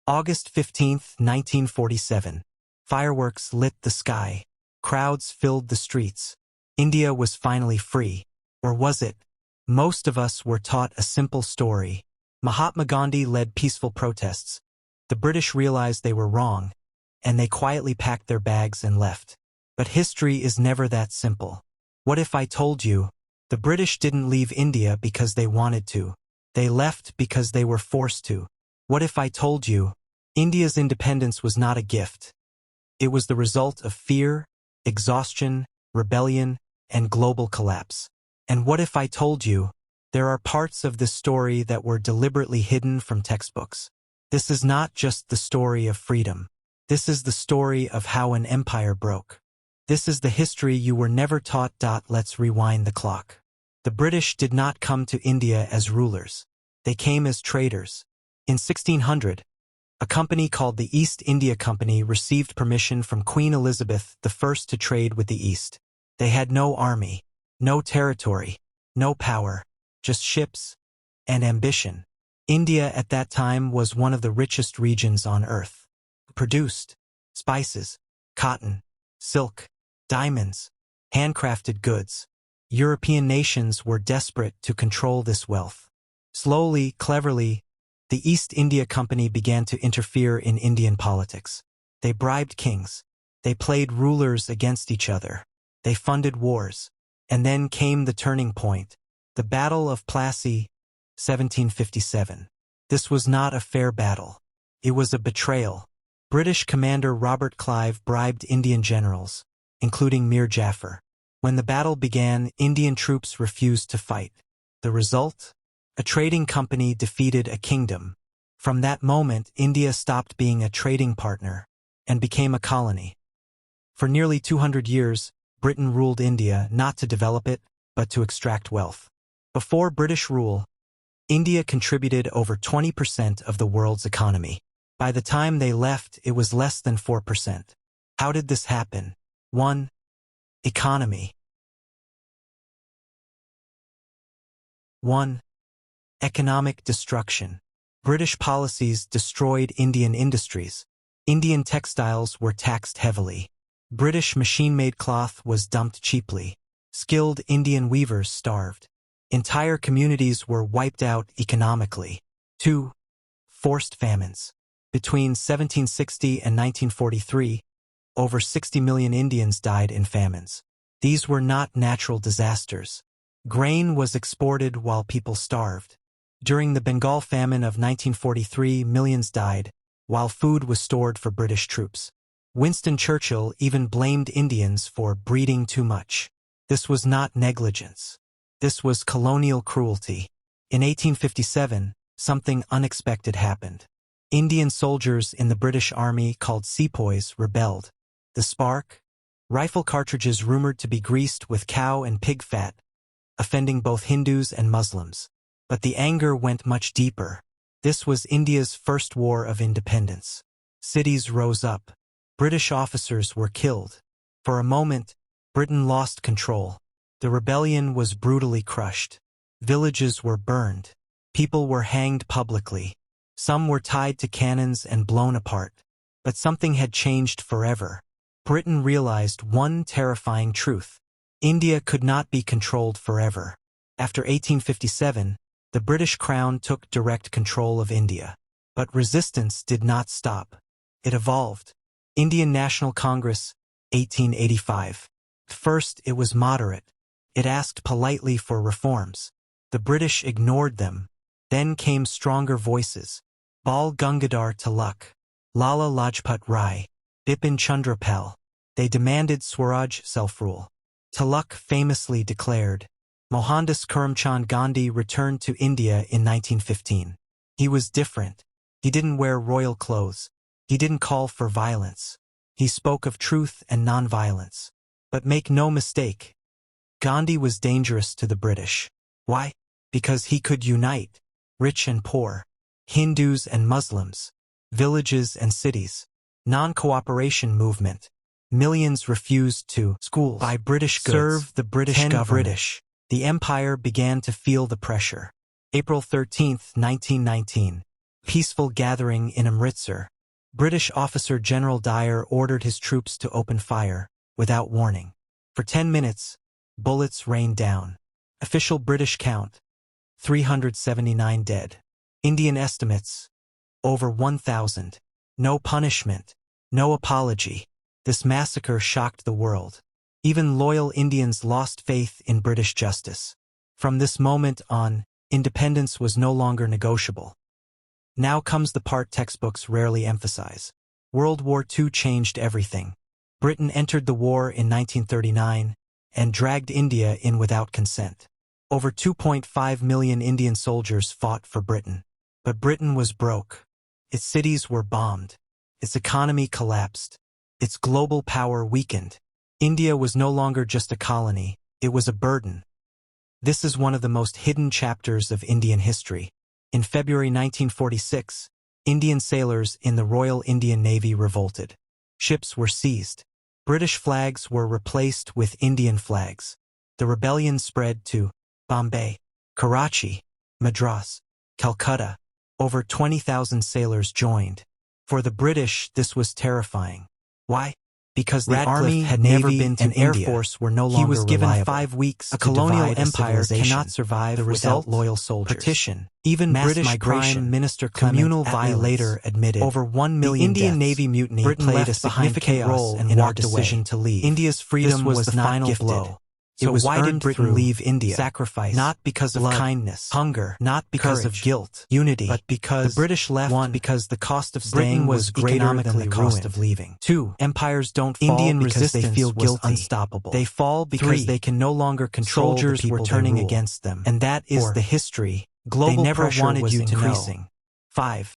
August 15, 1947. Fireworks lit the sky. Crowds filled the streets. India was finally free. Or was it? Most of us were taught a simple story. Mahatma Gandhi led peaceful protests. The British realized they were wrong, and they quietly packed their bags and left. But history is never that simple. What if I told you? The British didn't leave India because they wanted to. They left because they were forced to. What if I told you? India's independence was not a gift. It was the result of fear, exhaustion, rebellion, and global collapse. And what if I told you? There are parts of this story that were deliberately hidden from textbooks. This is not just the story of freedom. This is the story of how an empire broke. This is the history you were never taught. Let's rewind the clock. The British did not come to India as rulers. They came as traders. In 1600, a company called the East India Company received permission from Queen Elizabeth I to trade with the East. They had no army, no territory, no power, just ships and ambition. India at that time was one of the richest regions on earth. It produced spices, cotton, silk, diamonds, handcrafted goods. European nations were desperate to control this wealth. Slowly, cleverly, the East India Company began to interfere in Indian politics. They bribed kings. They played rulers against each other. They funded wars. And then came the turning point, the Battle of Plassey, 1757. This was not a fair battle. It was a betrayal. British commander Robert Clive bribed Indian generals, including Mir Jafar. When the battle began, Indian troops refused to fight. The result? A trading company defeated a kingdom. From that moment, India stopped being a trading partner and became a colony. For nearly 200 years, Britain ruled India not to develop it, but to extract wealth. Before British rule, India contributed over 20% of the world's economy. By the time they left, it was less than 4%. How did this happen? 1. Economy. 1. Economic destruction. British policies destroyed Indian industries. Indian textiles were taxed heavily. British machine-made cloth was dumped cheaply. Skilled Indian weavers starved. Entire communities were wiped out economically. 2. Forced famines. Between 1760 and 1943, over 60 million Indians died in famines. These were not natural disasters. Grain was exported while people starved. During the Bengal famine of 1943, millions died, while food was stored for British troops. Winston Churchill even blamed Indians for breeding too much. This was not negligence. This was colonial cruelty. In 1857, something unexpected happened. Indian soldiers in the British Army called sepoys rebelled. The spark? Rifle cartridges rumored to be greased with cow and pig fat, offending both Hindus and Muslims. But the anger went much deeper. This was India's first war of independence. Cities rose up. British officers were killed. For a moment, Britain lost control. The rebellion was brutally crushed. Villages were burned. People were hanged publicly. Some were tied to cannons and blown apart. But something had changed forever. Britain realized one terrifying truth. India could not be controlled forever. After 1857, the British Crown took direct control of India. But resistance did not stop. It evolved. Indian National Congress, 1885. First, it was moderate. It asked politely for reforms. The British ignored them. Then came stronger voices. Bal Gangadhar Tilak, Lala Lajpat Rai, Bipin Chandra Pal. They demanded Swaraj, self-rule. Tilak famously declared, Mohandas Karamchand Gandhi returned to India in 1915. He was different. He didn't wear royal clothes. He didn't call for violence. He spoke of truth and nonviolence. But make no mistake, Gandhi was dangerous to the British. Why? Because he could unite rich and poor, Hindus and Muslims, villages and cities. Non-cooperation movement. Millions refused to schools buy British goods, serve the British government. British. The empire began to feel the pressure. April 13, 1919. Peaceful gathering in Amritsar. British officer General Dyer ordered his troops to open fire, without warning. For 10 minutes, bullets rained down. Official British count, 379 dead. Indian estimates, over 1,000. No punishment, no apology. This massacre shocked the world. Even loyal Indians lost faith in British justice. From this moment on, independence was no longer negotiable. Now comes the part textbooks rarely emphasize. World War II changed everything. Britain entered the war in 1939 and dragged India in without consent. Over 2.5 million Indian soldiers fought for Britain. But Britain was broke. Its cities were bombed. Its economy collapsed. Its global power weakened. India was no longer just a colony, it was a burden. This is one of the most hidden chapters of Indian history. In February 1946, Indian sailors in the Royal Indian Navy revolted. Ships were seized. British flags were replaced with Indian flags. The rebellion spread to Bombay, Karachi, Madras, Calcutta. Over 20,000 sailors joined. For the British, this was terrifying. Why? Because the army had never been to India. Air Force were no longer reliable. He was given 5 weeks. A colonial empire cannot survive without loyal soldiers. Partition. Even British Prime Minister Communal violence later admitted. Over 1 million The Indian Navy mutiny played a significant role in our decision to leave. India's freedom was the final blow. So why did Britain leave India? Sacrifice. Not because of kindness. Hunger. Not because of guilt. Unity. But because the British left. 1. Because the cost of staying was greater than the cost of leaving. 2. Empires don't fall Indian because they feel guilty. Unstoppable. They fall because they can no longer control the people were turning against them. And that is the history. Global they never wanted you to know. 5.